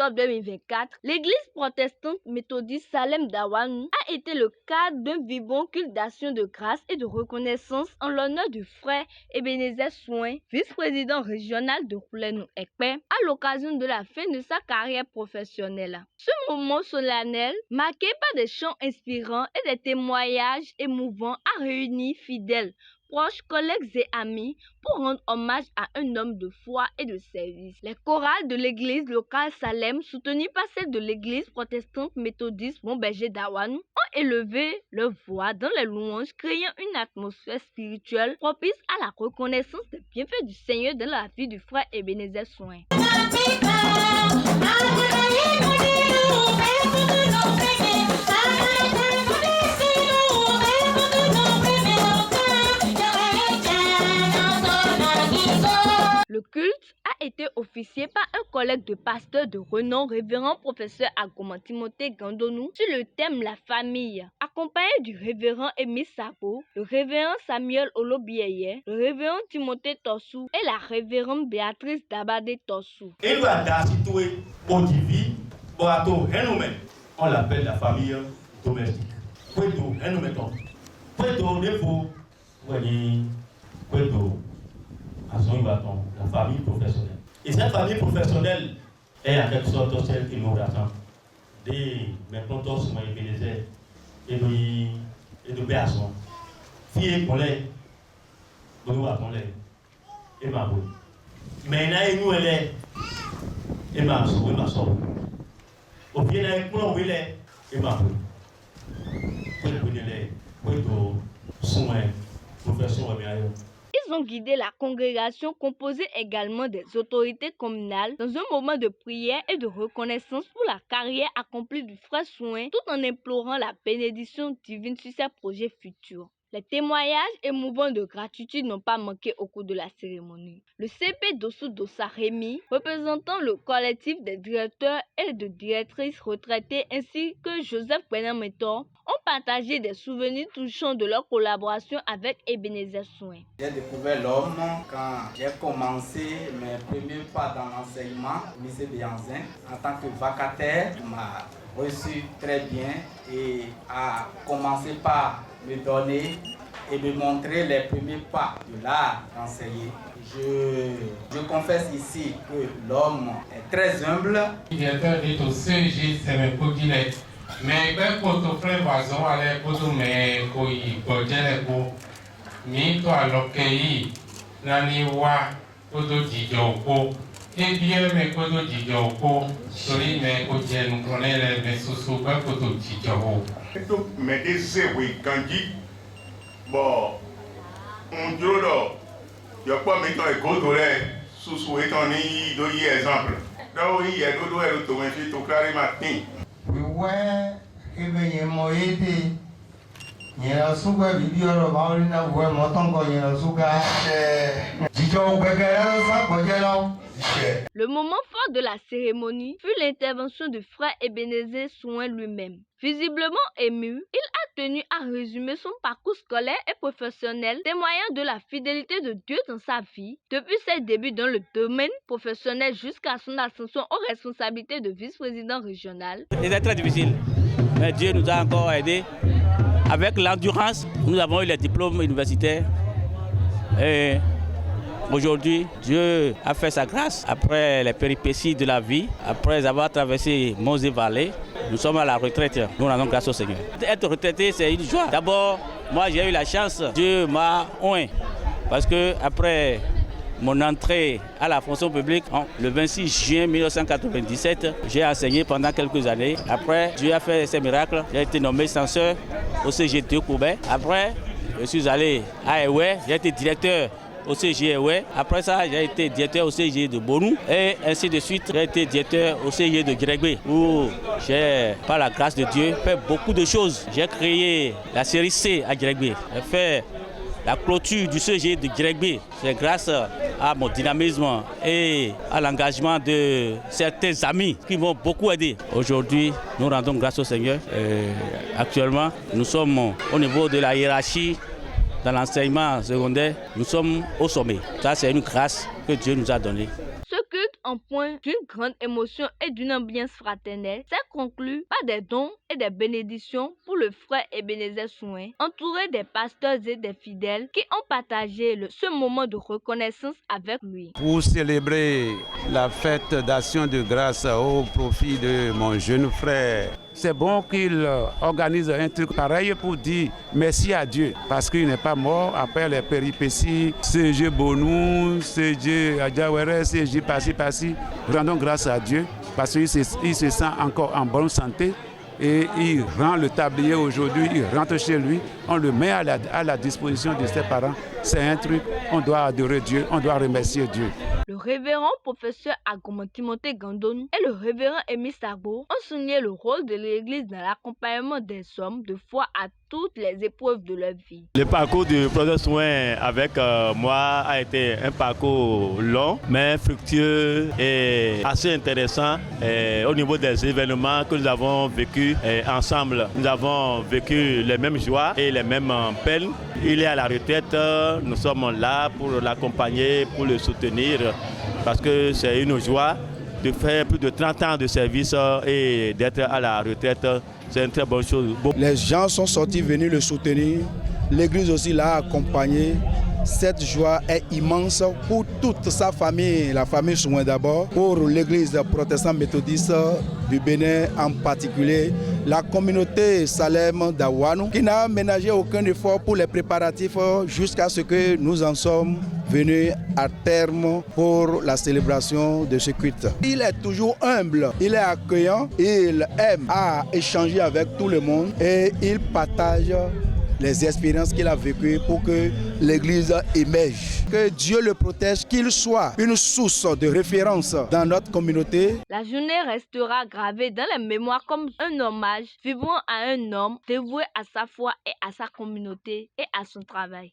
octobre 2024, l'église protestante méthodiste Salem d'Awanou a été le cadre d'un vibrant culte d'action de grâce et de reconnaissance en l'honneur du frère Ebenezer Souin, vice-président régional de Roulénou-Ekpe, à l'occasion de la fin de sa carrière professionnelle. Ce moment solennel, marqué par des chants inspirants et des témoignages émouvants, a réuni fidèles, proches, collègues et amis pour rendre hommage à un homme de foi et de service. Les chorales de l'église locale Salem, soutenues par celles de l'église protestante méthodiste Bon Berger d'Awanou, ont élevé leur voix dans les louanges, créant une atmosphère spirituelle propice à la reconnaissance des bienfaits du Seigneur dans la vie du frère Ebenezer Souin. Le culte a été officié par un collègue de pasteur de renom, révérend professeur Agoma Timothée Gandonou, sur le thème La famille, accompagné du révérend Émile Sabo, le révérend Samuel Olobieye, le révérend Timothée Tossou et la révérende Béatrice Dabade Tossou. On l'appelle la famille domestique. La famille professionnelle. Et cette famille professionnelle est en quelque sorte celle qui nous rassemble. Des mécontents sont Ebenezer et de Béasson. Filles qu'on l'est, nous attendons et ma boue. Mais nous elle est et ma soeur. Au pied d'un coup, il est et ma boue. Ils ont guidé la congrégation composée également des autorités communales dans un moment de prière et de reconnaissance pour la carrière accomplie du frère Souin, tout en implorant la bénédiction divine sur ses projets futurs. Les témoignages émouvants de gratitude n'ont pas manqué au cours de la cérémonie. Le CP Dossou Dossa Rémi, représentant le collectif des directeurs et de directrices retraités, ainsi que Joseph Benametor, ont partagé des souvenirs touchants de leur collaboration avec Ebenezer Souin. J'ai découvert l'homme quand j'ai commencé mes premiers pas dans l'enseignement au lycée Béanzin. En tant que vacataire, il m'a reçu très bien et a commencé par me donner et me montrer les premiers pas de l'art d'enseigner. Je confesse ici que l'homme est très humble. Le directeur dit au CG, c'est mes coquillettes. Mais quand on fait voisin, allez, quand on met mi toi l'occueil, nani wa, kodo dijoko. Et bien, mais kodo dijoko, soli mais kodje nous connaît les sous kodo dijoko. Mais des oui kanji, bon, on dirait il y a pas maintenant un gros dollar sous étant ni deux exemples. Là où il y a deux dollars automatique tout clair matin. Ouais, et bien moi été, il y a souga vidéo là bas on a vu mon tongo il y a souga. Le moment fort de la cérémonie fut l'intervention du frère Ebenezer Souin lui-même. Visiblement ému, il a tenu à résumer son parcours scolaire et professionnel, témoignant de la fidélité de Dieu dans sa vie, depuis ses débuts dans le domaine professionnel jusqu'à son ascension aux responsabilités de vice-président régional. C'était très difficile, mais Dieu nous a encore aidés. Avec l'endurance, nous avons eu les diplômes universitaires. Et aujourd'hui, Dieu a fait sa grâce. Après les péripéties de la vie, après avoir traversé monts et vallées, nous sommes à la retraite. Nous rendons grâce au Seigneur. Être retraité, c'est une joie. D'abord, moi j'ai eu la chance. Dieu m'a oint. Parce que après mon entrée à la fonction publique, le 26 juin 1997, j'ai enseigné pendant quelques années. Après, Dieu a fait ses miracles. J'ai été nommé censeur au CGT Koubé. Après, je suis allé à Ewe. J'ai été directeur au CG Ewe. Après ça, j'ai été directeur au CG de Bonou. Et ainsi de suite, j'ai été directeur au CG de Grégbé, où j'ai, par la grâce de Dieu, fait beaucoup de choses. J'ai créé la série C à Grégbé. J'ai fait la clôture du CG de Grégbé. C'est grâce à mon dynamisme et à l'engagement de certains amis qui m'ont beaucoup aidé. Aujourd'hui, nous rendons grâce au Seigneur. Actuellement, nous sommes au niveau de la hiérarchie dans l'enseignement secondaire. Nous sommes au sommet. Ça, c'est une grâce que Dieu nous a donnée. Ce culte en point d'une grande émotion et d'une ambiance fraternelle s'est conclu par des dons et des bénédictions pour le frère Ebenezer Soin, entouré des pasteurs et des fidèles qui ont partagé ce moment de reconnaissance avec lui. Pour célébrer la fête d'action de grâce au profit de mon jeune frère, c'est bon qu'il organise un truc pareil pour dire merci à Dieu parce qu'il n'est pas mort après les péripéties. CG Bonou, CG Adjawere, CG Passi. Rendons grâce à Dieu parce qu'il se sent encore en bonne santé et il rend le tablier aujourd'hui, il rentre chez lui, on le met à la disposition de ses parents. C'est un truc, on doit adorer Dieu, on doit remercier Dieu. Le révérend professeur Agoma Timothée Gandon et le révérend Émile Sarbo ont souligné le rôle de l'Église dans l'accompagnement des hommes de foi à toutes les épreuves de leur vie. Le parcours du professeur Soin avec moi a été un parcours long, mais fructueux et assez intéressant au niveau des événements que nous avons vécus ensemble. Nous avons vécu les mêmes joies et les mêmes peines. Il est à la retraite, nous sommes là pour l'accompagner, pour le soutenir, parce que c'est une joie de faire plus de 30 ans de service et d'être à la retraite. C'est une très bonne chose. Les gens sont sortis venir le soutenir. L'église aussi l'a accompagné. Cette joie est immense pour toute sa famille, la famille Soin d'abord, pour l'église protestante méthodiste du Bénin en particulier, la communauté Salem d'Awanou, qui n'a ménagé aucun effort pour les préparatifs jusqu'à ce que nous en sommes venus à terme pour la célébration de ce culte. Il est toujours humble, il est accueillant, il aime à échanger avec tout le monde et il partage les expériences qu'il a vécues pour que l'Église émerge. Que Dieu le protège, qu'il soit une source de référence dans notre communauté. La journée restera gravée dans les mémoires comme un hommage vibrant à un homme dévoué à sa foi et à sa communauté et à son travail.